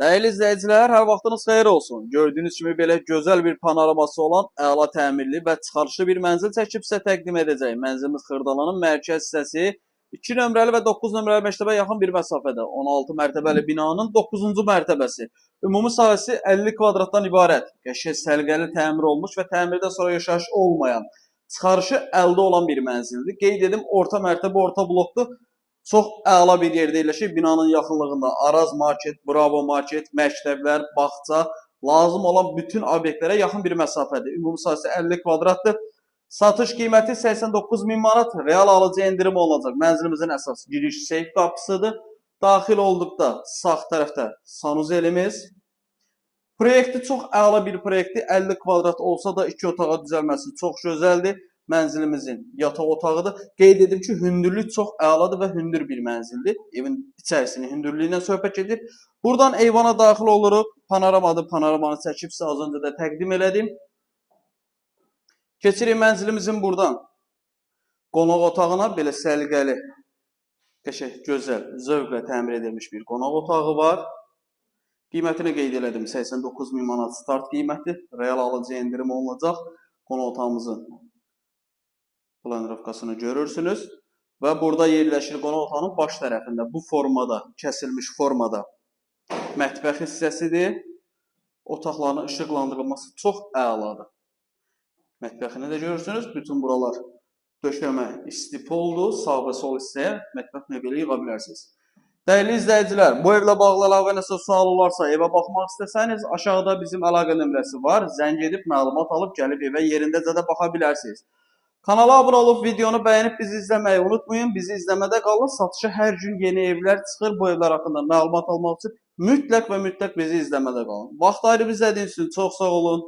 Değerli izləyicilər, hər vaxtınız xeyir olsun. Gördüyünüz kimi belə gözəl bir panoraması olan əla təmirli və çıxarışlı bir mənzil çəkib sizə təqdim edəcəyik. Mənzilimiz Xırdalanın mərkəz hissəsi 2 nömrəli və 9 nömrəli məktəbə yaxın bir məsafədə. 16 mərtəbəli binanın 9-cu mərtəbəsi. Ümumi sahəsi 50 kvadratdan ibarət. Qəşəng səliqəli təmir olmuş və təmirdən sonra yaşayış olmayan, çıxarışı əldə olan bir mənzildir. Qeyd edim, orta mərtəbə, orta blokdur. Çox əla bir yerdə yerləşir. Binanın yaxınlığında Araz market, Bravo market, məktəblər, bağça, lazım olan bütün obyektlərə yaxın bir məsafədir. Ümumi sahəsi 50 kvadratdır. Satış qiyməti 89.000 manat. Real alıcı endirim olunacaq. Mənzilimizin əsas giriş seyf qapısıdır. Daxil olduqda sağ tərəfdə sanuzelimiz. Proyekti çox əla bir proyektdir. 50 kvadrat olsa da 2 otağa düzəlməsi çox gözəldir. Mənzilimizin yataq otağıdır. Qeyd edim ki, hündürlük çox əladır və hündür bir mənzildir. Evin içərisinin hündürlüyündən söhbət gedir. Buradan eyvana daxil oluruq. Panoramadır. Panoramanı çəkib sizə az öncə də təqdim elədim. Keçirik mənzilimizin buradan qonaq otağına. Belə səliqəli, qəşəng, gözəl, zövqlə təmir edilmiş bir qonaq otağı var. Qiymətini qeyd elədim. 89.000 manat start qiyməti. Real alıcı endirim olunacaq. Qonaq otağımızın planirovkasını görürsünüz. Və burada yerləşir qonaq otağının baş tərəfində. Bu formada, kəsilmiş formada mətbəx hissəsidir. Otaqların işıqlandırılması çox əladır. Mətbəxini də görürsünüz. Bütün buralar döşəmə istipoldur. Sağ və sol hissəyə mətbəx mebeli yığa bilərsiniz. Dəyərli izləyicilər, bu evlə bağlı əlavə nəsə sual olarsa, evə baxmaq istəsəniz, aşağıda bizim əlaqə nömrəsi var. Zəng edib məlumat alıb gəlib evə yerindəcə də baxa bilərsiniz. Kanala abunə olub, videonu bəyənib bizi izləməyi unutmayın. Bizi izləmədə qalın. Satışa hər gün yeni evlər çıxır. Bu evlər haqqında məlumat almaq üçün mütləq və mütləq bizi izləmədə qalın. Vaxt ayırıb izlədiyiniz üçün çox sağ olun.